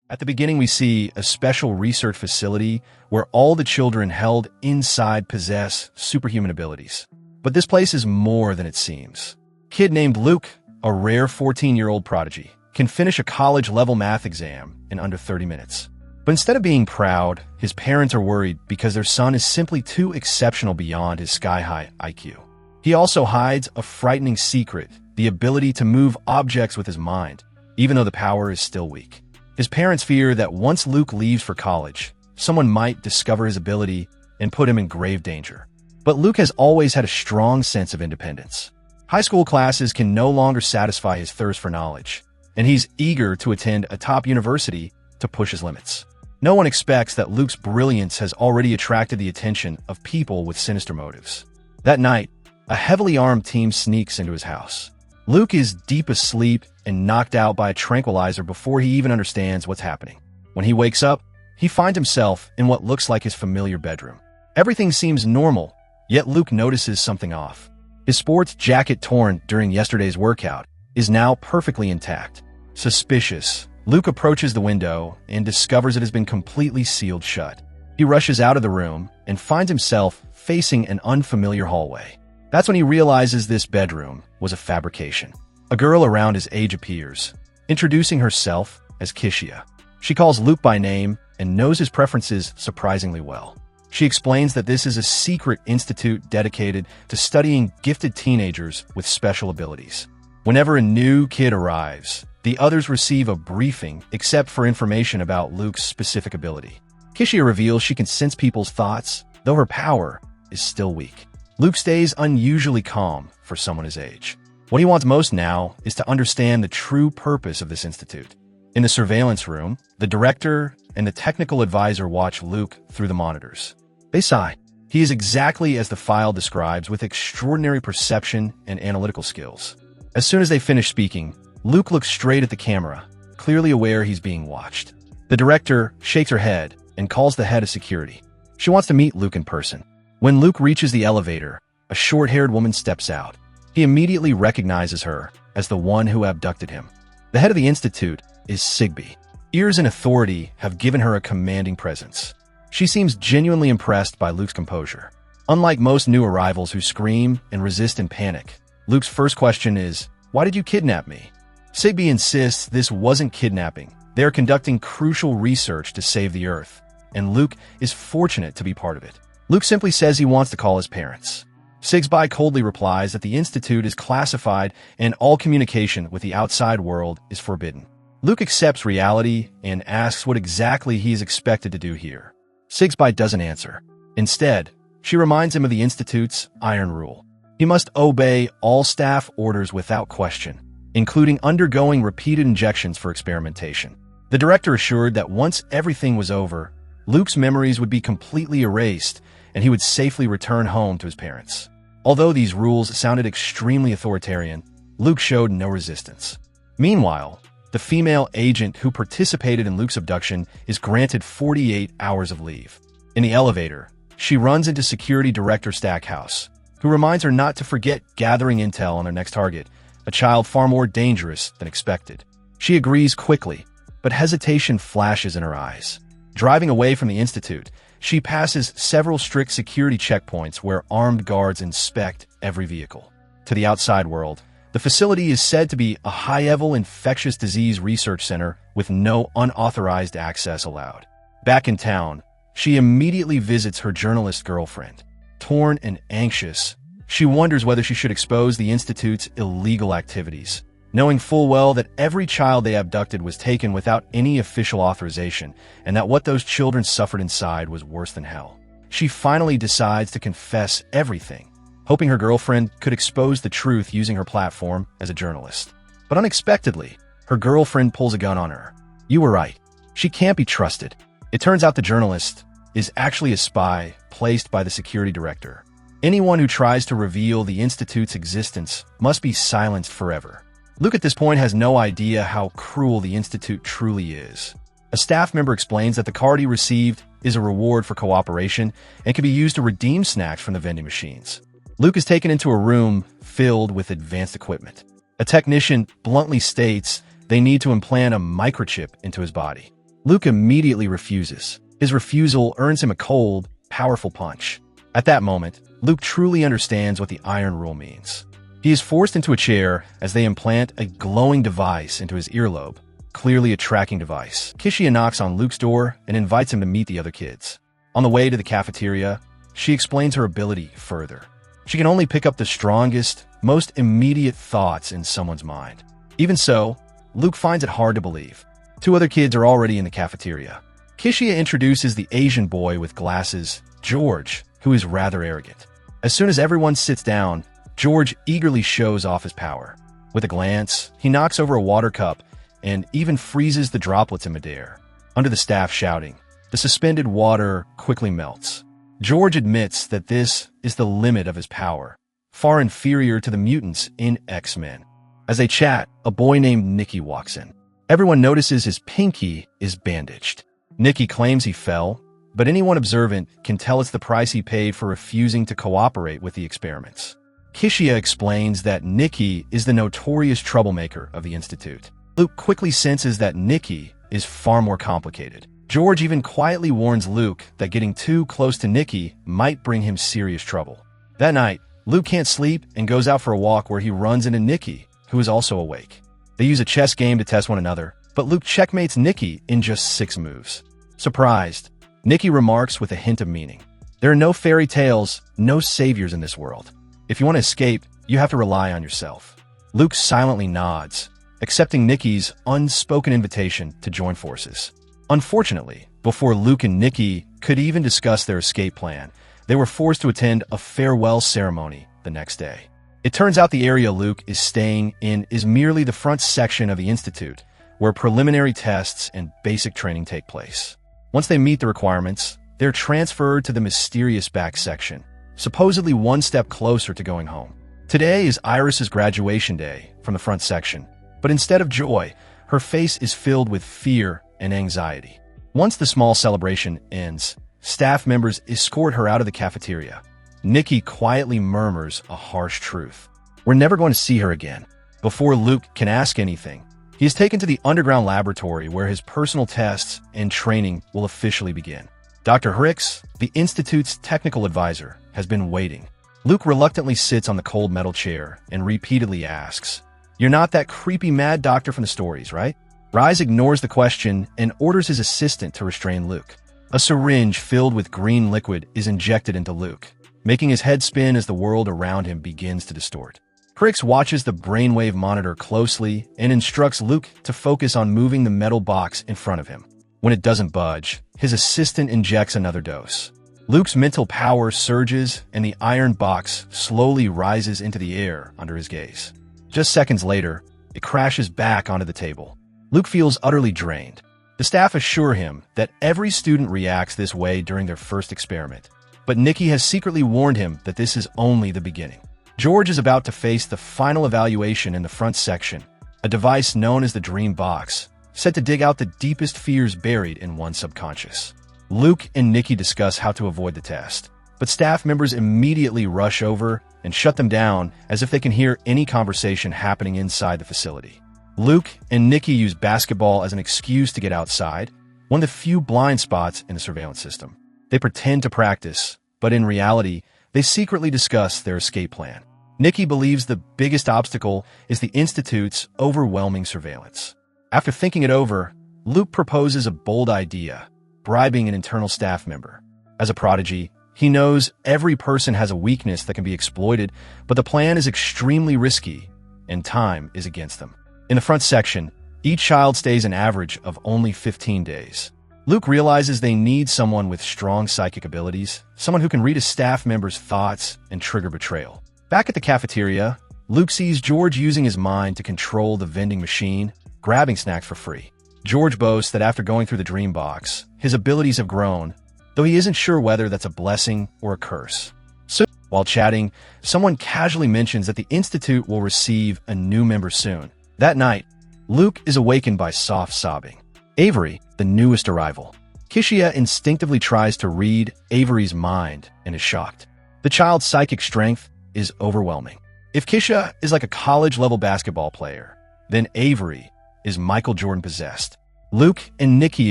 At the beginning, we see a special research facility where all the children held inside possess superhuman abilities. But this place is more than it seems. A kid named Luke, a rare 14-year-old prodigy, can finish a college-level math exam in under 30 minutes. But instead of being proud, his parents are worried because their son is simply too exceptional beyond his sky-high IQ. He also hides a frightening secret, the ability to move objects with his mind, even though the power is still weak. His parents fear that once Luke leaves for college, someone might discover his ability and put him in grave danger. But Luke has always had a strong sense of independence. High school classes can no longer satisfy his thirst for knowledge, and he's eager to attend a top university to push his limits. No one expects that Luke's brilliance has already attracted the attention of people with sinister motives. That night, a heavily armed team sneaks into his house. Luke is deep asleep and knocked out by a tranquilizer before he even understands what's happening. When he wakes up, he finds himself in what looks like his familiar bedroom. Everything seems normal, yet Luke notices something off. His sports jacket, torn during yesterday's workout, is now perfectly intact. Suspicious, Luke approaches the window and discovers it has been completely sealed shut. He rushes out of the room and finds himself facing an unfamiliar hallway. That's when he realizes this bedroom was a fabrication. A girl around his age appears, introducing herself as Kishia. She calls Luke by name and knows his preferences surprisingly well. She explains that this is a secret institute dedicated to studying gifted teenagers with special abilities. Whenever a new kid arrives, the others receive a briefing except for information about Luke's specific ability. Kishia reveals she can sense people's thoughts, though her power is still weak. Luke stays unusually calm for someone his age. What he wants most now is to understand the true purpose of this institute. In the surveillance room, the director and the technical advisor watch Luke through the monitors. They sigh. He is exactly as the file describes, with extraordinary perception and analytical skills. As soon as they finish speaking, Luke looks straight at the camera, clearly aware he's being watched. The director shakes her head and calls the head of security. She wants to meet Luke in person. When Luke reaches the elevator, a short-haired woman steps out. He immediately recognizes her as the one who abducted him. The head of the institute is Sigby. Ears and authority have given her a commanding presence. She seems genuinely impressed by Luke's composure. Unlike most new arrivals who scream and resist in panic, Luke's first question is, "Why did you kidnap me?" Sigby insists this wasn't kidnapping. They are conducting crucial research to save the Earth, and Luke is fortunate to be part of it. Luke simply says he wants to call his parents. Sigby coldly replies that the institute is classified and all communication with the outside world is forbidden. Luke accepts reality and asks what exactly he is expected to do here. Sigby doesn't answer. Instead, she reminds him of the institute's iron rule. He must obey all staff orders without question, including undergoing repeated injections for experimentation. The director assured that once everything was over, Luke's memories would be completely erased and he would safely return home to his parents. Although these rules sounded extremely authoritarian, Luke showed no resistance. Meanwhile, the female agent who participated in Luke's abduction is granted 48 hours of leave. In the elevator, she runs into Security Director Stackhouse, who reminds her not to forget gathering intel on her next target, a child far more dangerous than expected. She agrees quickly, but hesitation flashes in her eyes. Driving away from the institute, she passes several strict security checkpoints where armed guards inspect every vehicle. To the outside world, the facility is said to be a high-level infectious disease research center with no unauthorized access allowed. Back in town, she immediately visits her journalist girlfriend. Torn and anxious, she wonders whether she should expose the institute's illegal activities, knowing full well that every child they abducted was taken without any official authorization, and that what those children suffered inside was worse than hell. She finally decides to confess everything, hoping her girlfriend could expose the truth using her platform as a journalist. But unexpectedly, her girlfriend pulls a gun on her. You were right. She can't be trusted. It turns out the journalist is actually a spy placed by the security director. Anyone who tries to reveal the institute's existence must be silenced forever. Luke at this point has no idea how cruel the institute truly is. A staff member explains that the card he received is a reward for cooperation and can be used to redeem snacks from the vending machines. Luke is taken into a room filled with advanced equipment. A technician bluntly states they need to implant a microchip into his body. Luke immediately refuses. His refusal earns him a cold, powerful punch. At that moment, Luke truly understands what the Iron Rule means. He is forced into a chair as they implant a glowing device into his earlobe, clearly a tracking device. Kishia knocks on Luke's door and invites him to meet the other kids. On the way to the cafeteria, she explains her ability further. She can only pick up the strongest, most immediate thoughts in someone's mind. Even so, Luke finds it hard to believe. Two other kids are already in the cafeteria. Kishia introduces the Asian boy with glasses, George, who is rather arrogant. As soon as everyone sits down, George eagerly shows off his power. With a glance, he knocks over a water cup and even freezes the droplets in midair. Under the staff shouting, the suspended water quickly melts. George admits that this is the limit of his power, far inferior to the mutants in X-Men. As they chat, a boy named Nicky walks in. Everyone notices his pinky is bandaged. Nicky claims he fell, but anyone observant can tell it's the price he paid for refusing to cooperate with the experiments. Kishia explains that Nicky is the notorious troublemaker of the Institute. Luke quickly senses that Nicky is far more complicated. George even quietly warns Luke that getting too close to Nicky might bring him serious trouble. That night, Luke can't sleep and goes out for a walk where he runs into Nicky, who is also awake. They use a chess game to test one another, but Luke checkmates Nicky in just 6 moves. Surprised, Nicky remarks with a hint of meaning. There are no fairy tales, no saviors in this world. If you want to escape, you have to rely on yourself. Luke silently nods, accepting Nicky's unspoken invitation to join forces. Unfortunately, before Luke and Nicky could even discuss their escape plan, they were forced to attend a farewell ceremony the next day. It turns out the area Luke is staying in is merely the front section of the Institute, where preliminary tests and basic training take place. Once they meet the requirements, they're transferred to the mysterious back section, supposedly one step closer to going home. Today is Iris's graduation day from the front section, but instead of joy, her face is filled with fear and anxiety. Once the small celebration ends, staff members escort her out of the cafeteria. Nicky quietly murmurs a harsh truth. We're never going to see her again. Before Luke can ask anything, he is taken to the underground laboratory where his personal tests and training will officially begin. Dr. Hicks, the Institute's technical advisor, has been waiting. Luke reluctantly sits on the cold metal chair and repeatedly asks, "You're not that creepy mad doctor from the stories, right?" Rise ignores the question and orders his assistant to restrain Luke. A syringe filled with green liquid is injected into Luke, making his head spin as the world around him begins to distort. Hicks watches the brainwave monitor closely and instructs Luke to focus on moving the metal box in front of him. When it doesn't budge, his assistant injects another dose. Luke's mental power surges and the iron box slowly rises into the air under his gaze. Just seconds later, it crashes back onto the table. Luke feels utterly drained. The staff assure him that every student reacts this way during their first experiment, but Nicky has secretly warned him that this is only the beginning. George is about to face the final evaluation in the front section, a device known as the Dream Box, set to dig out the deepest fears buried in one's subconscious. Luke and Nicky discuss how to avoid the test, but staff members immediately rush over and shut them down as if they can hear any conversation happening inside the facility. Luke and Nicky use basketball as an excuse to get outside, one of the few blind spots in the surveillance system. They pretend to practice, but in reality, they secretly discuss their escape plan. Nicky believes the biggest obstacle is the Institute's overwhelming surveillance. After thinking it over, Luke proposes a bold idea, bribing an internal staff member. As a prodigy, he knows every person has a weakness that can be exploited, but the plan is extremely risky, and time is against them. In the front section, each child stays an average of only 15 days. Luke realizes they need someone with strong psychic abilities, someone who can read a staff member's thoughts and trigger betrayal. Back at the cafeteria, Luke sees George using his mind to control the vending machine, grabbing snacks for free. George boasts that after going through the Dream Box, his abilities have grown, though he isn't sure whether that's a blessing or a curse. Soon, while chatting, someone casually mentions that the Institute will receive a new member soon. That night, Luke is awakened by soft sobbing. Avery, the newest arrival. Kishia instinctively tries to read Avery's mind and is shocked. The child's psychic strength is overwhelming. If Kishia is like a college-level basketball player, then Avery is Michael Jordan possessed. Luke and Nikki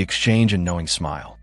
exchange a knowing smile.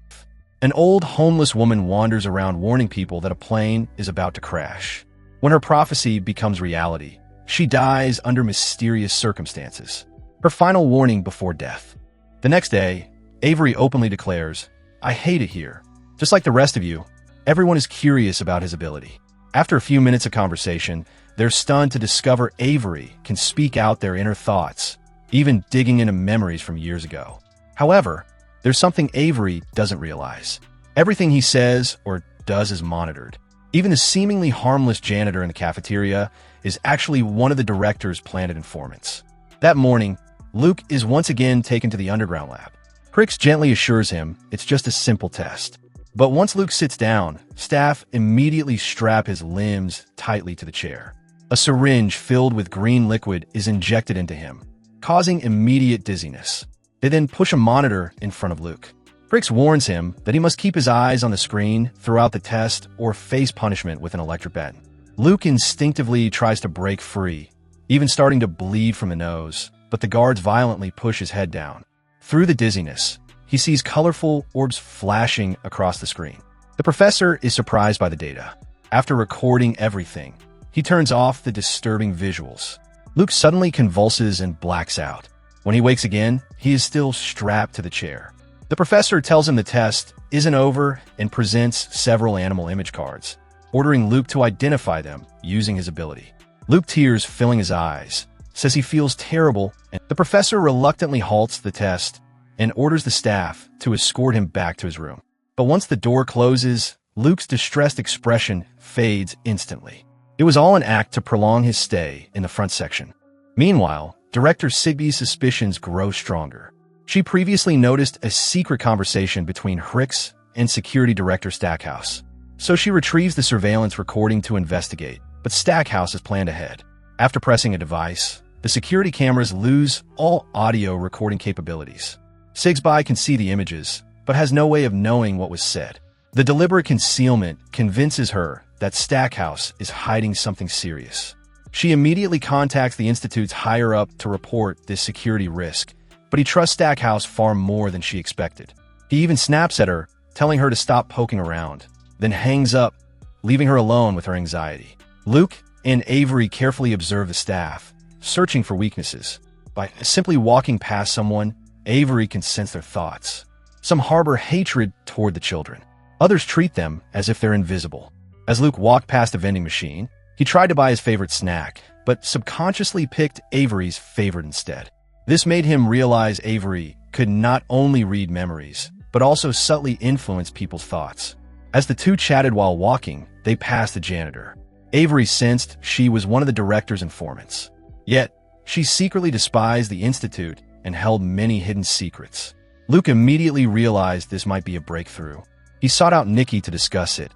An old homeless woman wanders around warning people that a plane is about to crash. When her prophecy becomes reality, she dies under mysterious circumstances. Her final warning before death. The next day, Avery openly declares, "I hate it here. Just like the rest of you, everyone is curious about his ability." After a few minutes of conversation, they're stunned to discover Avery can speak out their inner thoughts, even digging into memories from years ago. However, there's something Avery doesn't realize. Everything he says or does is monitored. Even the seemingly harmless janitor in the cafeteria is actually one of the director's planted informants. That morning, Luke is once again taken to the underground lab. Hicks gently assures him it's just a simple test. But once Luke sits down, staff immediately strap his limbs tightly to the chair. A syringe filled with green liquid is injected into him, causing immediate dizziness. They then push a monitor in front of Luke. Hicks warns him that he must keep his eyes on the screen throughout the test or face punishment with an electric bat. Luke instinctively tries to break free, even starting to bleed from the nose, but the guards violently push his head down. Through the dizziness, he sees colorful orbs flashing across the screen. The professor is surprised by the data. After recording everything, he turns off the disturbing visuals. Luke suddenly convulses and blacks out. When he wakes again, he is still strapped to the chair. The professor tells him the test isn't over and presents several animal image cards, ordering Luke to identify them using his ability. Luke, tears filling his eyes, says he feels terrible, and the professor reluctantly halts the test and orders the staff to escort him back to his room. But once the door closes, Luke's distressed expression fades instantly. It was all an act to prolong his stay in the front section. Meanwhile, Director Sigby's suspicions grow stronger. She previously noticed a secret conversation between Hicks and Security Director Stackhouse. So she retrieves the surveillance recording to investigate, but Stackhouse has planned ahead. After pressing a device, the security cameras lose all audio recording capabilities. Sigsby can see the images, but has no way of knowing what was said. The deliberate concealment convinces her that Stackhouse is hiding something serious. She immediately contacts the Institute's higher-up to report this security risk, but he trusts Stackhouse far more than she expected. He even snaps at her, telling her to stop poking around, then hangs up, leaving her alone with her anxiety. Luke and Avery carefully observe the staff, searching for weaknesses. By simply walking past someone, Avery can sense their thoughts. Some harbor hatred toward the children. Others treat them as if they're invisible. As Luke walked past a vending machine, he tried to buy his favorite snack, but subconsciously picked Avery's favorite instead. This made him realize Avery could not only read memories, but also subtly influence people's thoughts. As the two chatted while walking, they passed the janitor. Avery sensed she was one of the director's informants. Yet, she secretly despised the Institute and held many hidden secrets. Luke immediately realized this might be a breakthrough. He sought out Nikki to discuss it.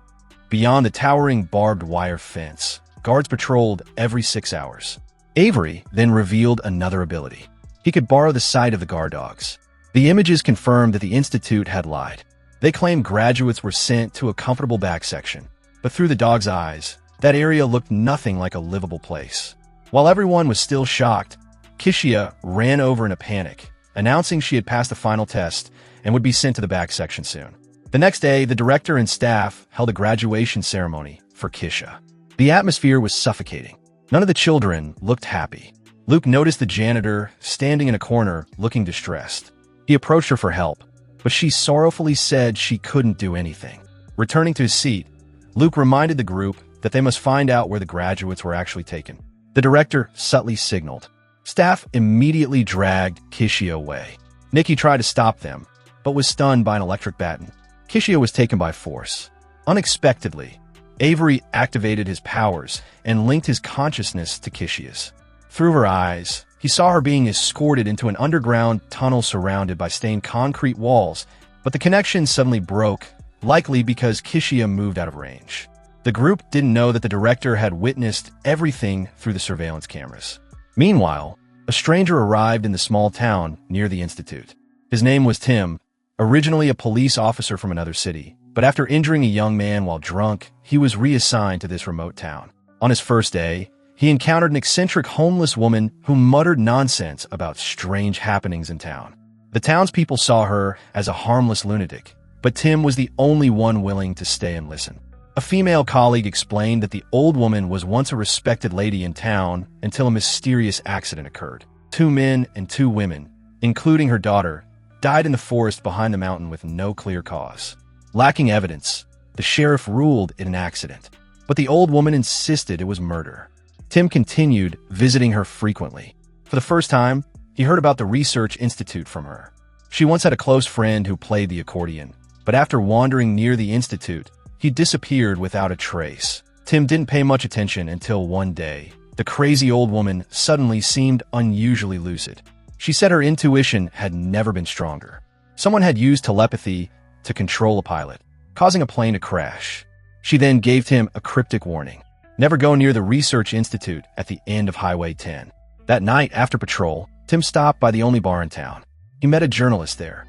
Beyond the towering barbed wire fence, guards patrolled every 6 hours. Avery then revealed another ability. He could borrow the sight of the guard dogs. The images confirmed that the Institute had lied. They claimed graduates were sent to a comfortable back section, but through the dogs' eyes, that area looked nothing like a livable place. While everyone was still shocked, Kishia ran over in a panic, announcing she had passed the final test and would be sent to the back section soon. The next day, the director and staff held a graduation ceremony for Kishia. The atmosphere was suffocating. None of the children looked happy. Luke noticed the janitor standing in a corner looking distressed. He approached her for help, but she sorrowfully said she couldn't do anything. Returning to his seat, Luke reminded the group that they must find out where the graduates were actually taken. The director subtly signaled. Staff immediately dragged Kishia away. Nikki tried to stop them, but was stunned by an electric baton. Kishia was taken by force. Unexpectedly, Avery activated his powers and linked his consciousness to Kishia's. Through her eyes, he saw her being escorted into an underground tunnel surrounded by stained concrete walls, but the connection suddenly broke, likely because Kishia moved out of range. The group didn't know that the director had witnessed everything through the surveillance cameras. Meanwhile, a stranger arrived in the small town near the Institute. His name was Tim, originally a police officer from another city, but after injuring a young man while drunk, he was reassigned to this remote town. On his first day, he encountered an eccentric homeless woman who muttered nonsense about strange happenings in town. The townspeople saw her as a harmless lunatic, but Tim was the only one willing to stay and listen. A female colleague explained that the old woman was once a respected lady in town until a mysterious accident occurred. 2 men and 2 women, including her daughter, died in the forest behind the mountain with no clear cause. Lacking evidence, the sheriff ruled it an accident, but the old woman insisted it was murder. Tim continued visiting her frequently. For the first time, he heard about the Research Institute from her. She once had a close friend who played the accordion, but after wandering near the institute, he disappeared without a trace. Tim didn't pay much attention until one day, the crazy old woman suddenly seemed unusually lucid. She said her intuition had never been stronger. Someone had used telepathy to control a pilot, causing a plane to crash. She then gave Tim a cryptic warning: never go near the Research Institute at the end of Highway 10. That night after patrol, Tim stopped by the only bar in town. He met a journalist there,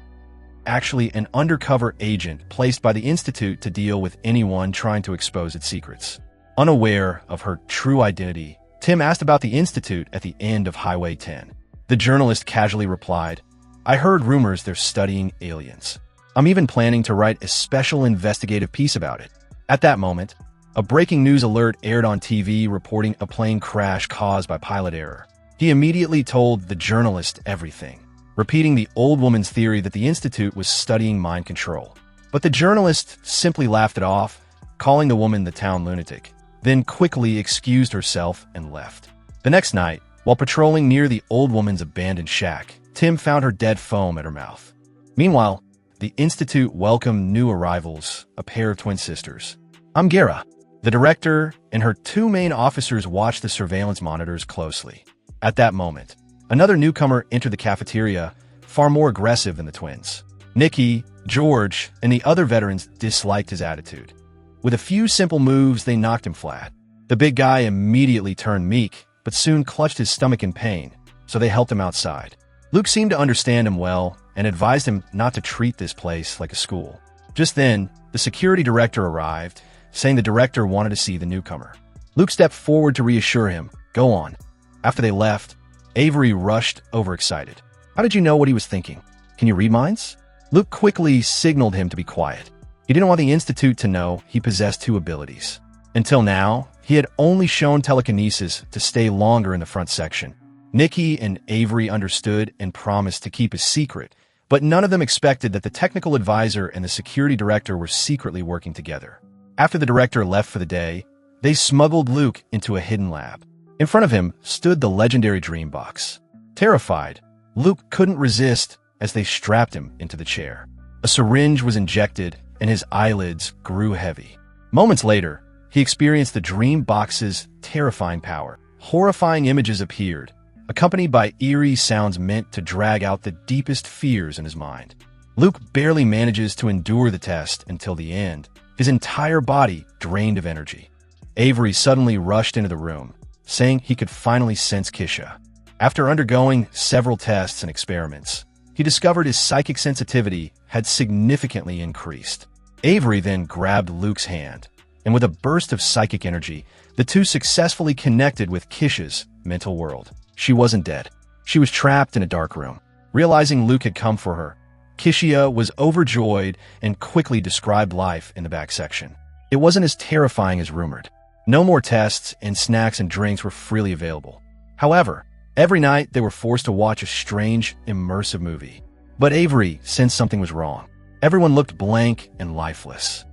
actually an undercover agent placed by the Institute to deal with anyone trying to expose its secrets. Unaware of her true identity, Tim asked about the Institute at the end of Highway 10. The journalist casually replied, "I heard rumors they're studying aliens. I'm even planning to write a special investigative piece about it." At that moment, a breaking news alert aired on TV reporting a plane crash caused by pilot error. He immediately told the journalist everything, repeating the old woman's theory that the Institute was studying mind control. But the journalist simply laughed it off, calling the woman the town lunatic, then quickly excused herself and left. The next night, while patrolling near the old woman's abandoned shack, Tim found her dead foam at her mouth. Meanwhile, the Institute welcomed new arrivals, a pair of twin sisters. Amgera, the director, and her 2 main officers watched the surveillance monitors closely. At that moment, another newcomer entered the cafeteria, far more aggressive than the twins. Nikki, George, and the other veterans disliked his attitude. With a few simple moves, they knocked him flat. The big guy immediately turned meek, but soon clutched his stomach in pain, so they helped him outside. Luke seemed to understand him well and advised him not to treat this place like a school. Just then, the security director arrived, saying the director wanted to see the newcomer. Luke stepped forward to reassure him, "Go on." After they left, Avery rushed overexcited. "How did you know what he was thinking? Can you read minds?" Luke quickly signaled him to be quiet. He didn't want the Institute to know he possessed 2 abilities. Until now, he had only shown telekinesis to stay longer in the front section. Nikki and Avery understood and promised to keep his secret, but none of them expected that the technical advisor and the security director were secretly working together. After the director left for the day, they smuggled Luke into a hidden lab. In front of him stood the legendary dream box. Terrified, Luke couldn't resist as they strapped him into the chair. A syringe was injected, and his eyelids grew heavy. Moments later, he experienced the dream box's terrifying power. Horrifying images appeared, accompanied by eerie sounds meant to drag out the deepest fears in his mind. Luke barely manages to endure the test until the end, his entire body drained of energy. Avery suddenly rushed into the room, saying he could finally sense Kisha. After undergoing several tests and experiments, he discovered his psychic sensitivity had significantly increased. Avery then grabbed Luke's hand, and with a burst of psychic energy, the 2 successfully connected with Kisha's mental world. She wasn't dead. She was trapped in a dark room. Realizing Luke had come for her, Kisha was overjoyed and quickly described life in the back section. It wasn't as terrifying as rumored. No more tests, and snacks and drinks were freely available. However, every night they were forced to watch a strange, immersive movie. But Avery sensed something was wrong. Everyone looked blank and lifeless.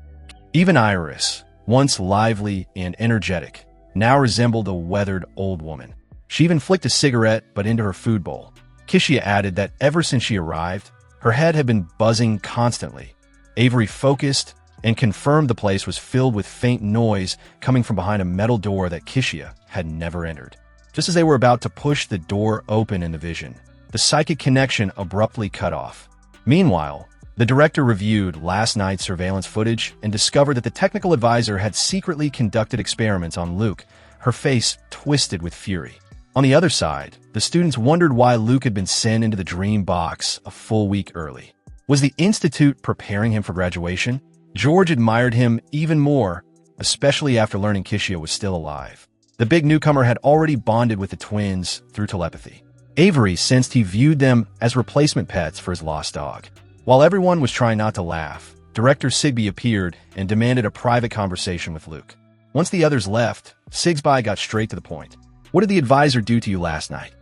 Even Iris, once lively and energetic, now resembled a weathered old woman. She even flicked a cigarette but into her food bowl. Kisha added that ever since she arrived, her head had been buzzing constantly. Avery focused and confirmed the place was filled with faint noise coming from behind a metal door that Kisha had never entered. Just as they were about to push the door open in the vision, the psychic connection abruptly cut off. Meanwhile, the director reviewed last night's surveillance footage and discovered that the technical advisor had secretly conducted experiments on Luke, her face twisted with fury. On the other side, the students wondered why Luke had been sent into the dream box a full week early. Was the Institute preparing him for graduation? George admired him even more, especially after learning Kisha was still alive. The big newcomer had already bonded with the twins through telepathy. Avery sensed he viewed them as replacement pets for his lost dog. While everyone was trying not to laugh, Director Sigsby appeared and demanded a private conversation with Luke. Once the others left, Sigsby got straight to the point. "What did the advisor do to you last night?"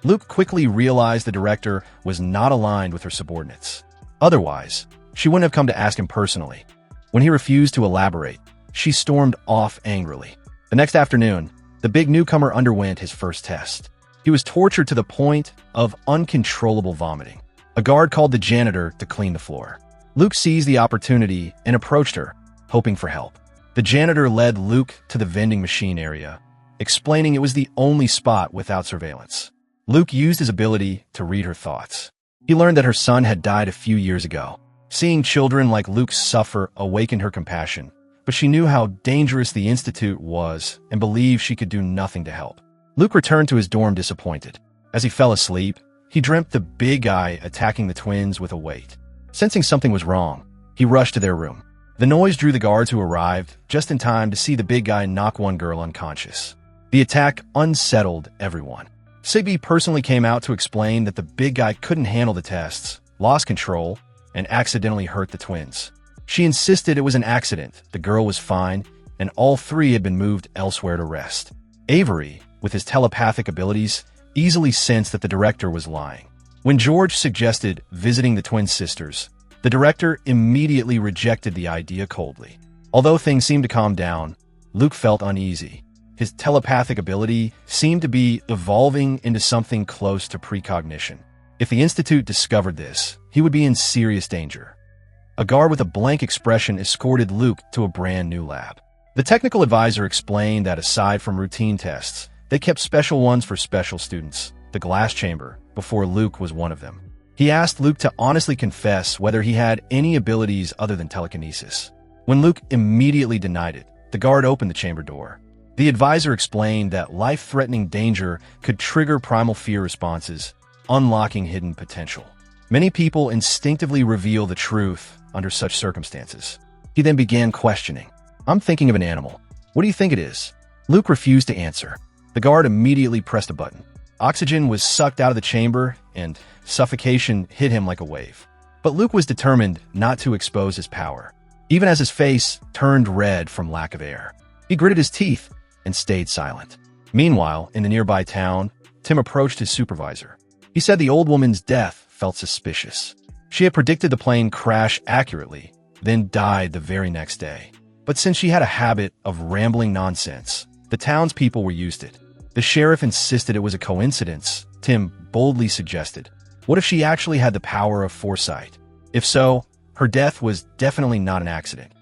Luke quickly realized the director was not aligned with her subordinates. Otherwise, she wouldn't have come to ask him personally. When he refused to elaborate, she stormed off angrily. The next afternoon, the big newcomer underwent his first test. He was tortured to the point of uncontrollable vomiting. A guard called the janitor to clean the floor. Luke seized the opportunity and approached her, hoping for help. The janitor led Luke to the vending machine area, explaining it was the only spot without surveillance. Luke used his ability to read her thoughts. He learned that her son had died a few years ago. Seeing children like Luke suffer awakened her compassion, but she knew how dangerous the Institute was and believed she could do nothing to help. Luke returned to his dorm disappointed. As he fell asleep, he dreamt the big guy attacking the twins with a weight. Sensing something was wrong, he rushed to their room. The noise drew the guards who arrived just in time to see the big guy knock one girl unconscious. The attack unsettled everyone. Sigsby personally came out to explain that the big guy couldn't handle the tests, lost control, and accidentally hurt the twins. She insisted it was an accident, the girl was fine, and all three had been moved elsewhere to rest. Avery, with his telepathic abilities, easily sensed that the director was lying. When George suggested visiting the twin sisters, the director immediately rejected the idea coldly. Although things seemed to calm down, Luke felt uneasy. His telepathic ability seemed to be evolving into something close to precognition. If the Institute discovered this, he would be in serious danger. A guard with a blank expression escorted Luke to a brand new lab. The technical advisor explained that aside from routine tests, they kept special ones for special students, the glass chamber, before Luke was one of them. He asked Luke to honestly confess whether he had any abilities other than telekinesis. When Luke immediately denied it, the guard opened the chamber door. The advisor explained that life-threatening danger could trigger primal fear responses, unlocking hidden potential. Many people instinctively reveal the truth under such circumstances. He then began questioning. "I'm thinking of an animal. What do you think it is?" Luke refused to answer. The guard immediately pressed a button. Oxygen was sucked out of the chamber, and suffocation hit him like a wave. But Luke was determined not to expose his power, even as his face turned red from lack of air. He gritted his teeth and stayed silent. Meanwhile, in the nearby town, Tim approached his supervisor. He said the old woman's death felt suspicious. She had predicted the plane crash accurately, then died the very next day. But since she had a habit of rambling nonsense, the townspeople were used to it. The sheriff insisted it was a coincidence. Tim boldly suggested, what if she actually had the power of foresight? If so, her death was definitely not an accident.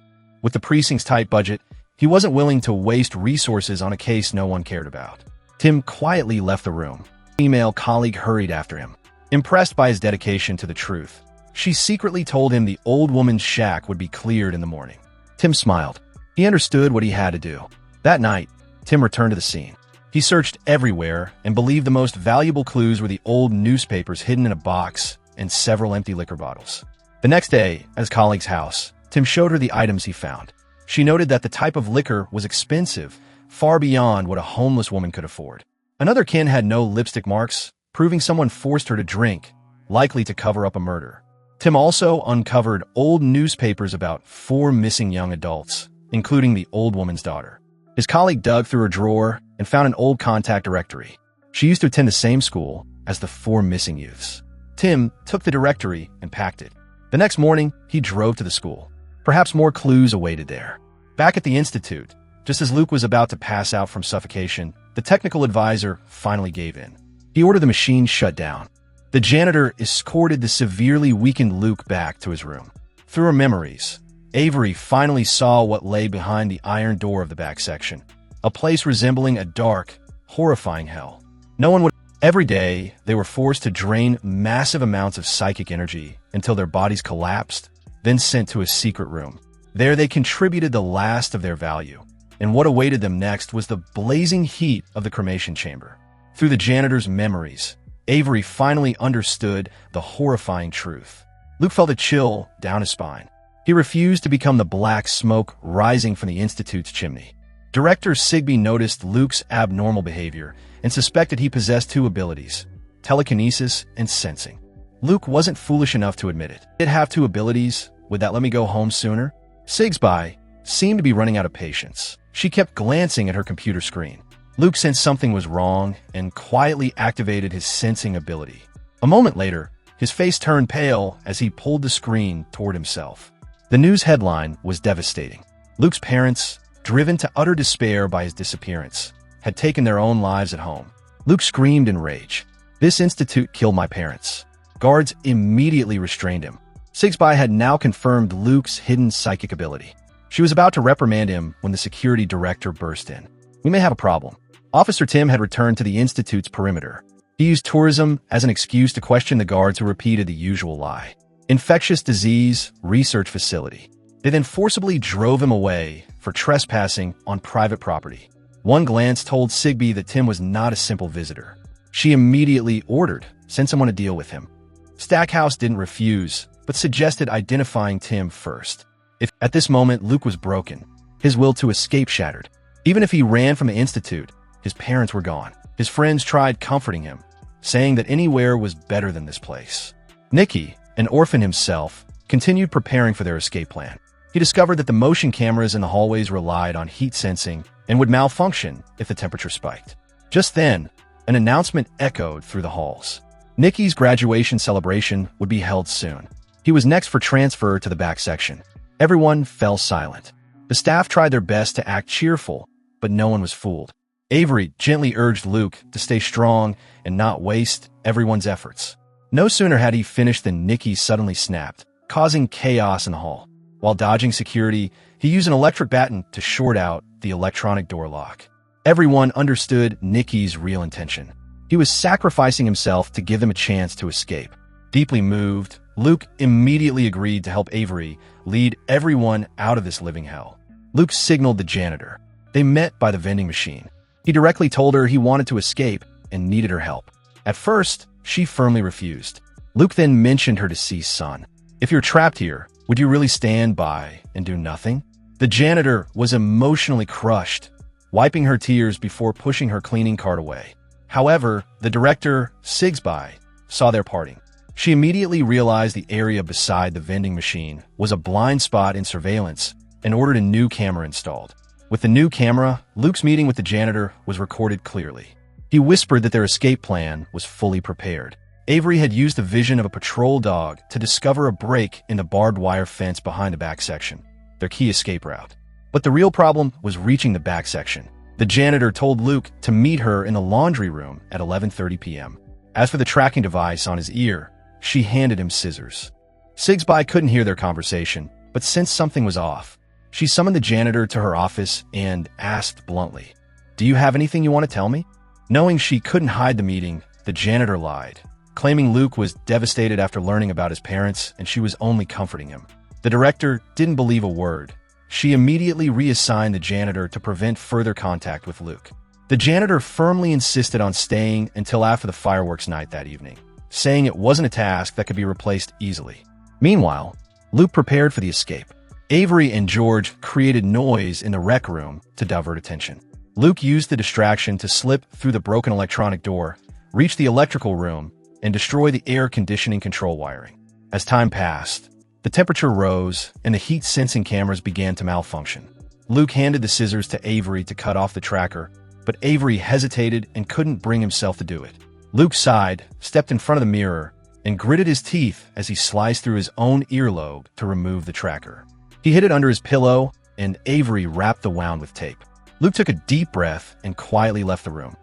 With the precinct's tight budget, he wasn't willing to waste resources on a case no one cared about. Tim quietly left the room. A female colleague hurried after him. Impressed by his dedication to the truth, she secretly told him the old woman's shack would be cleared in the morning. Tim smiled. He understood what he had to do. That night, Tim returned to the scene. He searched everywhere and believed the most valuable clues were the old newspapers hidden in a box and several empty liquor bottles. The next day, at his colleague's house, Tim showed her the items he found. She noted that the type of liquor was expensive, far beyond what a homeless woman could afford. Another kin had no lipstick marks, proving someone forced her to drink, likely to cover up a murder. Tim also uncovered old newspapers about 4 missing young adults, including the old woman's daughter. His colleague dug through her drawer and found an old contact directory. She used to attend the same school as the 4 missing youths. Tim took the directory and packed it. The next morning, he drove to the school. Perhaps more clues awaited there. Back at the Institute, just as Luke was about to pass out from suffocation, the technical advisor finally gave in. He ordered the machine shut down. The janitor escorted the severely weakened Luke back to his room. Through her memories, Avery finally saw what lay behind the iron door of the back section, a place resembling a dark, horrifying hell. No one would. Every day, they were forced to drain massive amounts of psychic energy until their bodies collapsed, then sent to a secret room. There they contributed the last of their value, and what awaited them next was the blazing heat of the cremation chamber. Through the janitor's memories, Avery finally understood the horrifying truth. Luke felt a chill down his spine. He refused to become the black smoke rising from the Institute's chimney. Director Sigsby noticed Luke's abnormal behavior and suspected he possessed 2 abilities, telekinesis, and sensing. Luke wasn't foolish enough to admit it. Did have two abilities. Would that let me go home sooner? Sigsby seemed to be running out of patience. She kept glancing at her computer screen. Luke sensed something was wrong and quietly activated his sensing ability. A moment later, his face turned pale as he pulled the screen toward himself. The news headline was devastating. Luke's parents, driven to utter despair by his disappearance, had taken their own lives at home. Luke screamed in rage. "This institute killed my parents." Guards immediately restrained him. Sigsby had now confirmed Luke's hidden psychic ability. She was about to reprimand him when the security director burst in. "We may have a problem." Officer Tim had returned to the institute's perimeter. He used tourism as an excuse to question the guards who repeated the usual lie. Infectious disease research facility. They then forcibly drove him away for trespassing on private property. One glance told Sigby that Tim was not a simple visitor. She immediately ordered, "Send someone to deal with him." Stackhouse didn't refuse, but suggested identifying Tim first. At this moment, Luke was broken, his will to escape shattered. Even if he ran from the institute, his parents were gone. His friends tried comforting him, saying that anywhere was better than this place. Nicky, an orphan himself, continued preparing for their escape plan. He discovered that the motion cameras in the hallways relied on heat sensing and would malfunction if the temperature spiked. Just then, an announcement echoed through the halls. Nicky's graduation celebration would be held soon. He was next for transfer to the back section. Everyone fell silent. The staff tried their best to act cheerful, but no one was fooled. Avery gently urged Luke to stay strong and not waste everyone's efforts. No sooner had he finished than Nicky suddenly snapped, causing chaos in the hall. While dodging security, he used an electric baton to short out the electronic door lock. Everyone understood Nicky's real intention. He was sacrificing himself to give them a chance to escape. Deeply moved, Luke immediately agreed to help Avery lead everyone out of this living hell. Luke signaled the janitor. They met by the vending machine. He directly told her he wanted to escape and needed her help. At first, she firmly refused. Luke then mentioned her deceased son. "If you're trapped here, would you really stand by and do nothing?" The janitor was emotionally crushed, wiping her tears before pushing her cleaning cart away. However, the director, Sigsby, saw their parting. She immediately realized the area beside the vending machine was a blind spot in surveillance and ordered a new camera installed. With the new camera, Luke's meeting with the janitor was recorded clearly. He whispered that their escape plan was fully prepared. Avery had used the vision of a patrol dog to discover a break in the barbed wire fence behind the back section, their key escape route. But the real problem was reaching the back section. The janitor told Luke to meet her in the laundry room at 11:30 p.m. As for the tracking device on his ear, she handed him scissors. Sigsby couldn't hear their conversation, but sensed something was off. She summoned the janitor to her office and asked bluntly, "Do you have anything you want to tell me?" Knowing she couldn't hide the meeting, the janitor lied, claiming Luke was devastated after learning about his parents and she was only comforting him. The director didn't believe a word. She immediately reassigned the janitor to prevent further contact with Luke. The janitor firmly insisted on staying until after the fireworks night that evening, saying it wasn't a task that could be replaced easily. Meanwhile, Luke prepared for the escape. Avery and George created noise in the rec room to divert attention. Luke used the distraction to slip through the broken electronic door, reach the electrical room, and destroy the air conditioning control wiring. As time passed, the temperature rose and the heat sensing cameras began to malfunction. Luke handed the scissors to Avery to cut off the tracker, but Avery hesitated and couldn't bring himself to do it. Luke sighed, stepped in front of the mirror, and gritted his teeth as he sliced through his own earlobe to remove the tracker. He hid it under his pillow, and Avery wrapped the wound with tape. Luke took a deep breath and quietly left the room.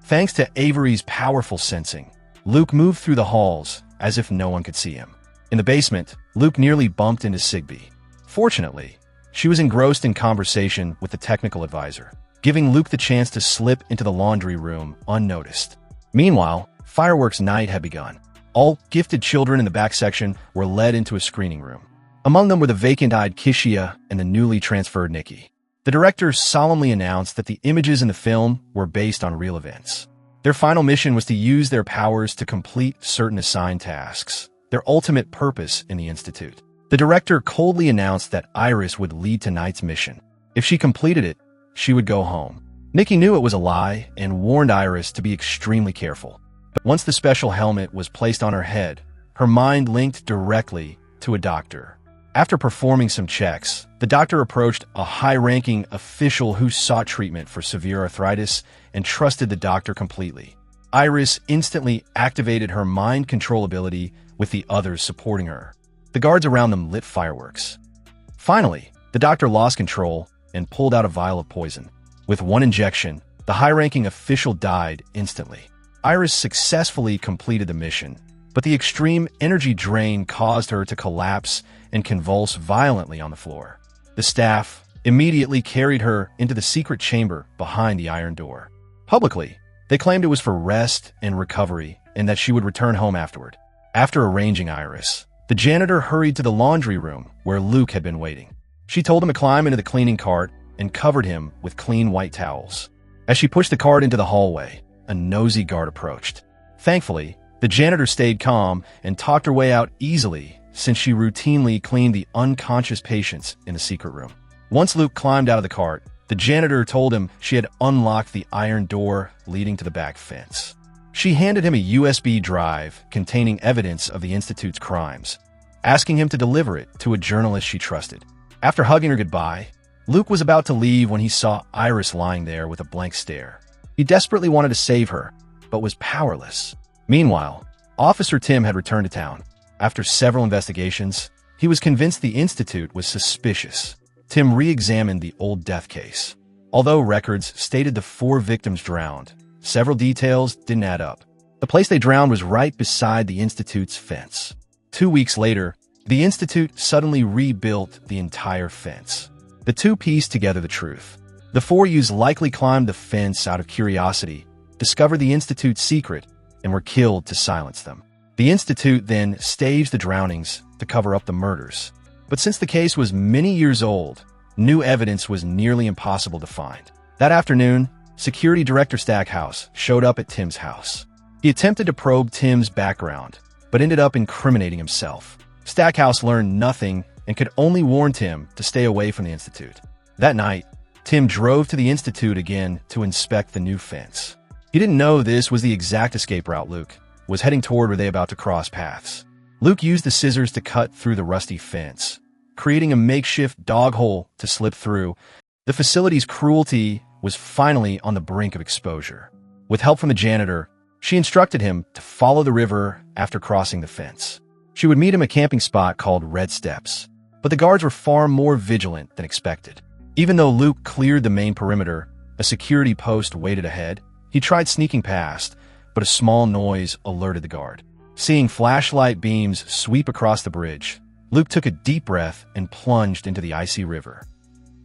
Thanks to Avery's powerful sensing, Luke moved through the halls as if no one could see him. In the basement, Luke nearly bumped into Sigby. Fortunately, she was engrossed in conversation with the technical advisor, giving Luke the chance to slip into the laundry room unnoticed. Meanwhile, fireworks night had begun. All gifted children in the back section were led into a screening room. Among them were the vacant-eyed Kishia and the newly transferred Nicky. The director solemnly announced that the images in the film were based on real events. Their final mission was to use their powers to complete certain assigned tasks, their ultimate purpose in the Institute. The director coldly announced that Iris would lead tonight's mission. If she completed it, she would go home. Nicky knew it was a lie and warned Iris to be extremely careful. But once the special helmet was placed on her head, her mind linked directly to a doctor. After performing some checks, the doctor approached a high-ranking official who sought treatment for severe arthritis and trusted the doctor completely. Iris instantly activated her mind control ability with the others supporting her. The guards around them lit fireworks. Finally, the doctor lost control and pulled out a vial of poison. With one injection, the high-ranking official died instantly. Iris successfully completed the mission, but the extreme energy drain caused her to collapse and convulse violently on the floor. The staff immediately carried her into the secret chamber behind the iron door. Publicly, they claimed it was for rest and recovery and that she would return home afterward. After arranging Iris, the janitor hurried to the laundry room where Luke had been waiting. She told him to climb into the cleaning cart and covered him with clean white towels. As she pushed the cart into the hallway, a nosy guard approached. Thankfully, the janitor stayed calm and talked her way out easily since she routinely cleaned the unconscious patients in the secret room. Once Luke climbed out of the cart, the janitor told him she had unlocked the iron door leading to the back fence. She handed him a USB drive containing evidence of the Institute's crimes, asking him to deliver it to a journalist she trusted. After hugging her goodbye, Luke was about to leave when he saw Iris lying there with a blank stare. He desperately wanted to save her, but was powerless. Meanwhile, Officer Tim had returned to town. After several investigations, he was convinced the Institute was suspicious. Tim re-examined the old death case. Although records stated the 4 victims drowned, several details didn't add up. The place they drowned was right beside the Institute's fence. 2 weeks later, the Institute suddenly rebuilt the entire fence. The two pieced together the truth. The 4 youths likely climbed the fence out of curiosity, discovered the Institute's secret, and were killed to silence them. The Institute then staged the drownings to cover up the murders. But since the case was many years old, new evidence was nearly impossible to find. That afternoon, Security Director Stackhouse showed up at Tim's house. He attempted to probe Tim's background, but ended up incriminating himself. Stackhouse learned nothing and could only warn Tim to stay away from the Institute. That night, Tim drove to the Institute again to inspect the new fence. He didn't know this was the exact escape route Luke was heading toward were they about to cross paths. Luke used the scissors to cut through the rusty fence, creating a makeshift dog hole to slip through. The facility's cruelty was finally on the brink of exposure. With help from the janitor, she instructed him to follow the river after crossing the fence. She would meet him at a camping spot called Red Steps, but the guards were far more vigilant than expected. Even though Luke cleared the main perimeter, a security post waited ahead. He tried sneaking past, but a small noise alerted the guard. Seeing flashlight beams sweep across the bridge, Luke took a deep breath and plunged into the icy river.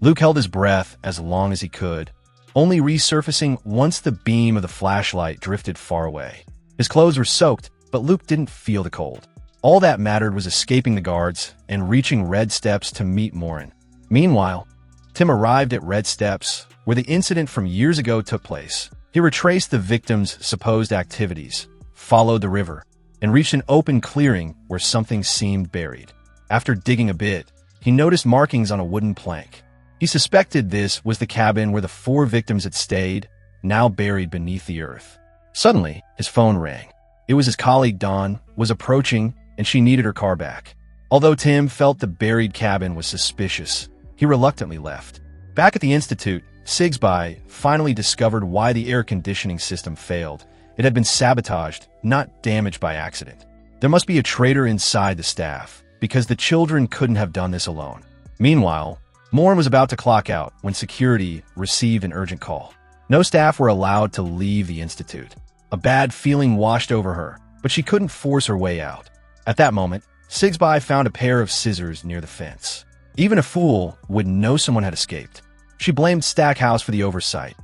Luke held his breath as long as he could, only resurfacing once the beam of the flashlight drifted far away. His clothes were soaked, but Luke didn't feel the cold. All that mattered was escaping the guards and reaching Red Steps to meet Morin. Meanwhile, Tim arrived at Red Steps, where the incident from years ago took place. He retraced the victims' supposed activities, followed the river, and reached an open clearing where something seemed buried. After digging a bit, he noticed markings on a wooden plank. He suspected this was the cabin where the 4 victims had stayed, now buried beneath the earth. Suddenly, his phone rang. It was his colleague Dawn was approaching, and she needed her car back. Although Tim felt the buried cabin was suspicious, he reluctantly left. Back at the Institute, Sigsby finally discovered why the air conditioning system failed. It had been sabotaged, not damaged by accident. There must be a traitor inside the staff, because the children couldn't have done this alone. Meanwhile, Morin was about to clock out when security received an urgent call. No staff were allowed to leave the Institute. A bad feeling washed over her, but she couldn't force her way out. At that moment, Sigsby found a pair of scissors near the fence. Even a fool would know someone had escaped. She blamed Stackhouse for the oversight.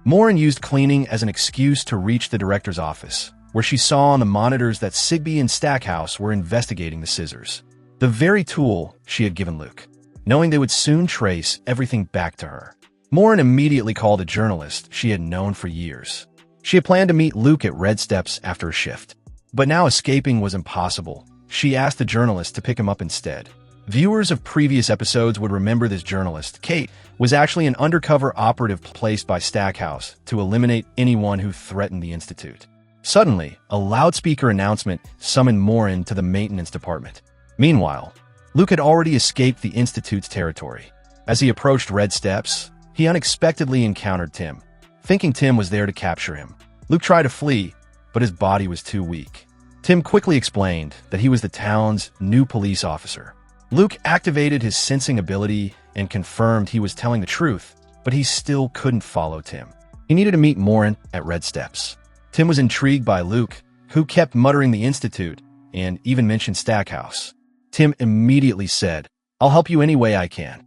Morin used cleaning as an excuse to reach the director's office, where she saw on the monitors that Sigby and Stackhouse were investigating the scissors, the very tool she had given Luke, knowing they would soon trace everything back to her. Morin immediately called a journalist she had known for years. She had planned to meet Luke at Red Steps after a shift, but now escaping was impossible. She asked the journalist to pick him up instead. Viewers of previous episodes would remember this journalist, Kate, was actually an undercover operative placed by Stackhouse to eliminate anyone who threatened the Institute. Suddenly, a loudspeaker announcement summoned Morin to the maintenance department. Meanwhile, Luke had already escaped the Institute's territory. As he approached Red Steps, he unexpectedly encountered Tim. Thinking Tim was there to capture him, Luke tried to flee, but his body was too weak. Tim quickly explained that he was the town's new police officer. Luke activated his sensing ability and confirmed he was telling the truth, but he still couldn't follow Tim. He needed to meet Morin at Red Steps. Tim was intrigued by Luke, who kept muttering the Institute and even mentioned Stackhouse. Tim immediately said, "I'll help you any way I can."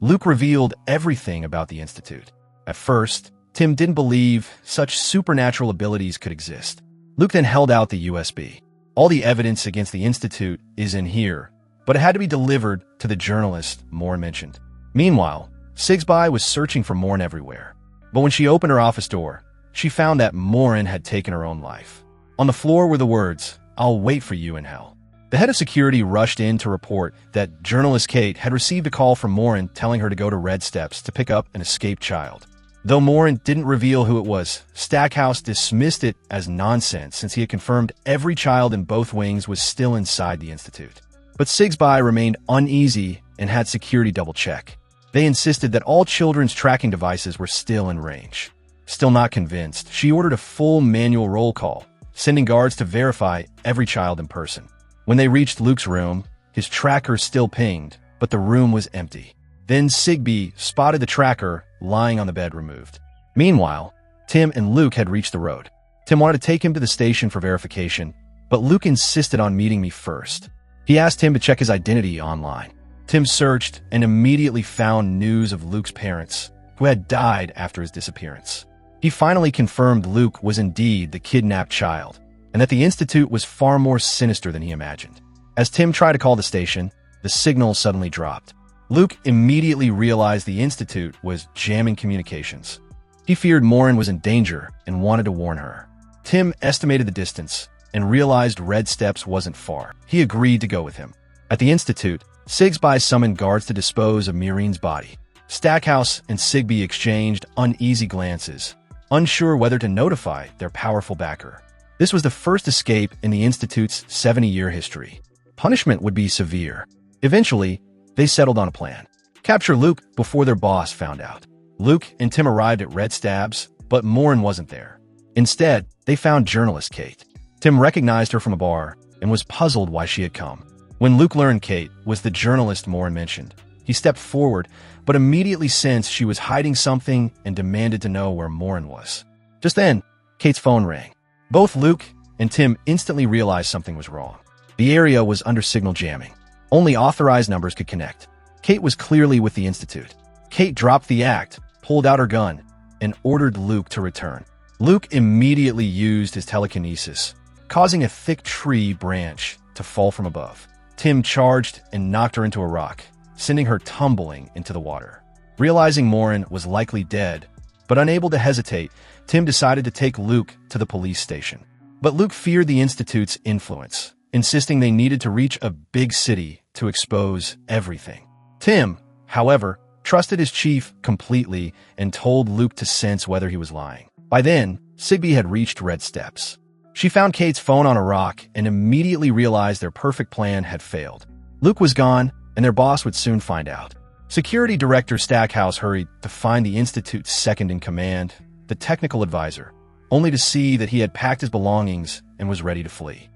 Luke revealed everything about the Institute. At first, Tim didn't believe such supernatural abilities could exist. Luke then held out the USB. "All the evidence against the Institute is in here, but it had to be delivered to the journalist Morin mentioned." Meanwhile, Sigsby was searching for Morin everywhere. But when she opened her office door, she found that Morin had taken her own life. On the floor were the words, "I'll wait for you in hell." The head of security rushed in to report that journalist Kate had received a call from Morin telling her to go to Red Steps to pick up an escaped child. Though Morin didn't reveal who it was, Stackhouse dismissed it as nonsense since he had confirmed every child in both wings was still inside the Institute. But Sigsby remained uneasy and had security double-check. They insisted that all children's tracking devices were still in range. Still not convinced, she ordered a full manual roll call, sending guards to verify every child in person. When they reached Luke's room, his tracker still pinged, but the room was empty. Then Sigby spotted the tracker lying on the bed removed. Meanwhile, Tim and Luke had reached the road. Tim wanted to take him to the station for verification, but Luke insisted on meeting me first. He asked Tim to check his identity online. Tim searched and immediately found news of Luke's parents, who had died after his disappearance. He finally confirmed Luke was indeed the kidnapped child, and that the Institute was far more sinister than he imagined. As Tim tried to call the station, the signal suddenly dropped. Luke immediately realized the Institute was jamming communications. He feared Morin was in danger and wanted to warn her. Tim estimated the distance and realized Red Steps wasn't far. He agreed to go with him. At the Institute, Sigsby summoned guards to dispose of Murine's body. Stackhouse and Sigby exchanged uneasy glances, unsure whether to notify their powerful backer. This was the first escape in the Institute's 70-year history. Punishment would be severe. Eventually, they settled on a plan. Capture Luke before their boss found out. Luke and Tim arrived at Red Stabs, but Morin wasn't there. Instead, they found journalist Kate. Tim recognized her from a bar and was puzzled why she had come. When Luke learned Kate was the journalist Morin mentioned, he stepped forward, but immediately sensed she was hiding something and demanded to know where Morin was. Just then, Kate's phone rang. Both Luke and Tim instantly realized something was wrong. The area was under signal jamming. Only authorized numbers could connect. Kate was clearly with the Institute. Kate dropped the act, pulled out her gun, and ordered Luke to return. Luke immediately used his telekinesis, causing a thick tree branch to fall from above. Tim charged and knocked her into a rock, sending her tumbling into the water. Realizing Morin was likely dead, but unable to hesitate, Tim decided to take Luke to the police station. But Luke feared the Institute's influence, insisting they needed to reach a big city to expose everything. Tim, however, trusted his chief completely and told Luke to sense whether he was lying. By then, Sigby had reached Red Steps. She found Kate's phone on a rock and immediately realized their perfect plan had failed. Luke was gone, and their boss would soon find out. Security Director Stackhouse hurried to find the Institute's second-in-command, the technical advisor, only to see that he had packed his belongings and was ready to flee.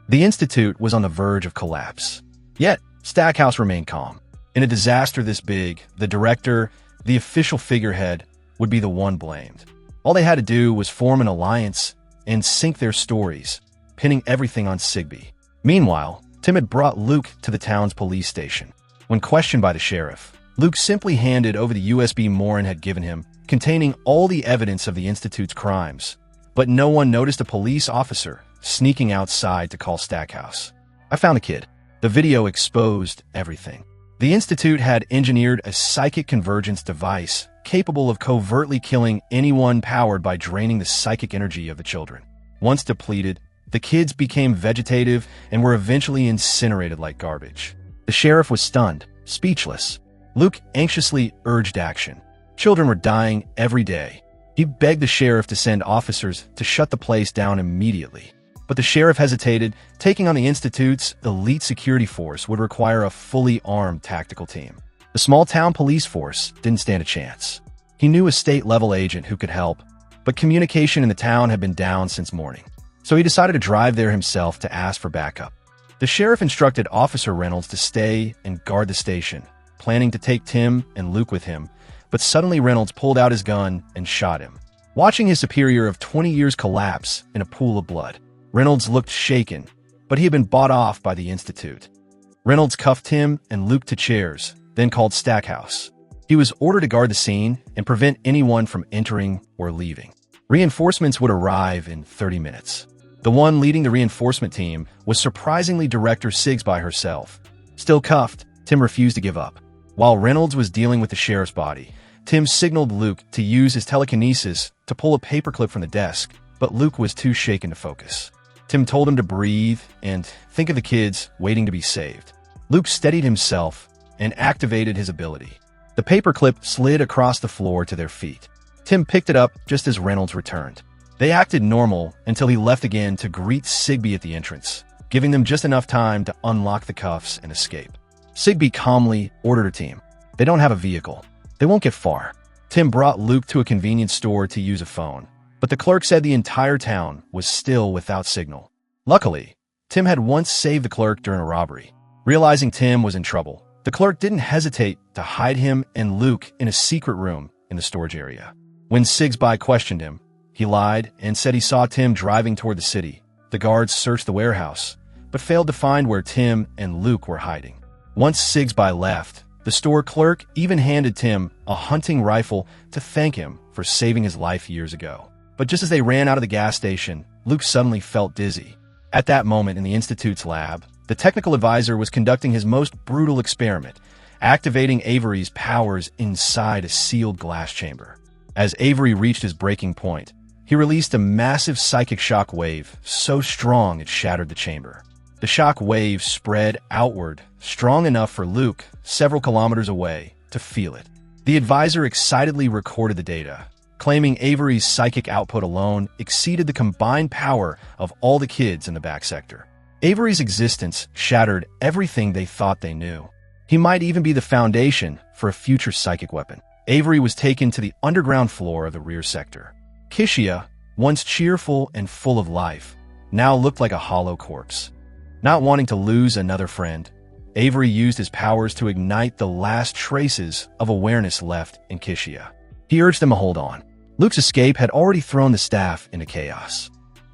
The Institute was on the verge of collapse. Yet, Stackhouse remained calm. In a disaster this big, the director, the official figurehead, would be the one blamed. All they had to do was form an alliance and sync their stories, pinning everything on Sigby. Meanwhile, Tim had brought Luke to the town's police station. When questioned by the sheriff, Luke simply handed over the USB Morin had given him, containing all the evidence of the Institute's crimes. But no one noticed a police officer sneaking outside to call Stackhouse. I found the kid. The video exposed everything. The Institute had engineered a psychic convergence device capable of covertly killing anyone powered by draining the psychic energy of the children. Once depleted, the kids became vegetative and were eventually incinerated like garbage. The sheriff was stunned, speechless. Luke anxiously urged action. Children were dying every day. He begged the sheriff to send officers to shut the place down immediately. But the sheriff hesitated. Taking on the Institute's elite security force would require a fully armed tactical team. The small-town police force didn't stand a chance. He knew a state-level agent who could help, but communication in the town had been down since morning. So he decided to drive there himself to ask for backup. The sheriff instructed Officer Reynolds to stay and guard the station, planning to take Tim and Luke with him, but suddenly Reynolds pulled out his gun and shot him. Watching his superior of 20 years collapse in a pool of blood, Reynolds looked shaken, but he had been bought off by the Institute. Reynolds cuffed Tim and Luke to chairs, then called Stackhouse. He was ordered to guard the scene and prevent anyone from entering or leaving. Reinforcements would arrive in 30 minutes. The one leading the reinforcement team was surprisingly Director Sigsby herself. Still cuffed, Tim refused to give up. While Reynolds was dealing with the sheriff's body, Tim signaled Luke to use his telekinesis to pull a paperclip from the desk, but Luke was too shaken to focus. Tim told him to breathe and think of the kids waiting to be saved. Luke steadied himself and activated his ability. The paperclip slid across the floor to their feet. Tim picked it up just as Reynolds returned. They acted normal until he left again to greet Sigby at the entrance, giving them just enough time to unlock the cuffs and escape. Sigby calmly ordered her team. They don't have a vehicle. They won't get far. Tim brought Luke to a convenience store to use a phone, but the clerk said the entire town was still without signal. Luckily, Tim had once saved the clerk during a robbery. Realizing Tim was in trouble, the clerk didn't hesitate to hide him and Luke in a secret room in the storage area. When Sigsby questioned him, he lied and said he saw Tim driving toward the city. The guards searched the warehouse, but failed to find where Tim and Luke were hiding. Once Sigsby left, the store clerk even handed Tim a hunting rifle to thank him for saving his life years ago. But just as they ran out of the gas station, Luke suddenly felt dizzy. At that moment in the Institute's lab, the technical advisor was conducting his most brutal experiment, activating Avery's powers inside a sealed glass chamber. As Avery reached his breaking point, he released a massive psychic shock wave, so strong it shattered the chamber. The shock wave spread outward, strong enough for Luke, several kilometers away, to feel it. The advisor excitedly recorded the data, claiming Avery's psychic output alone exceeded the combined power of all the kids in the back sector. Avery's existence shattered everything they thought they knew. He might even be the foundation for a future psychic weapon. Avery was taken to the underground floor of the rear sector. Kishia, once cheerful and full of life, now looked like a hollow corpse. Not wanting to lose another friend, Avery used his powers to ignite the last traces of awareness left in Kishia. He urged them to hold on. Luke's escape had already thrown the staff into chaos.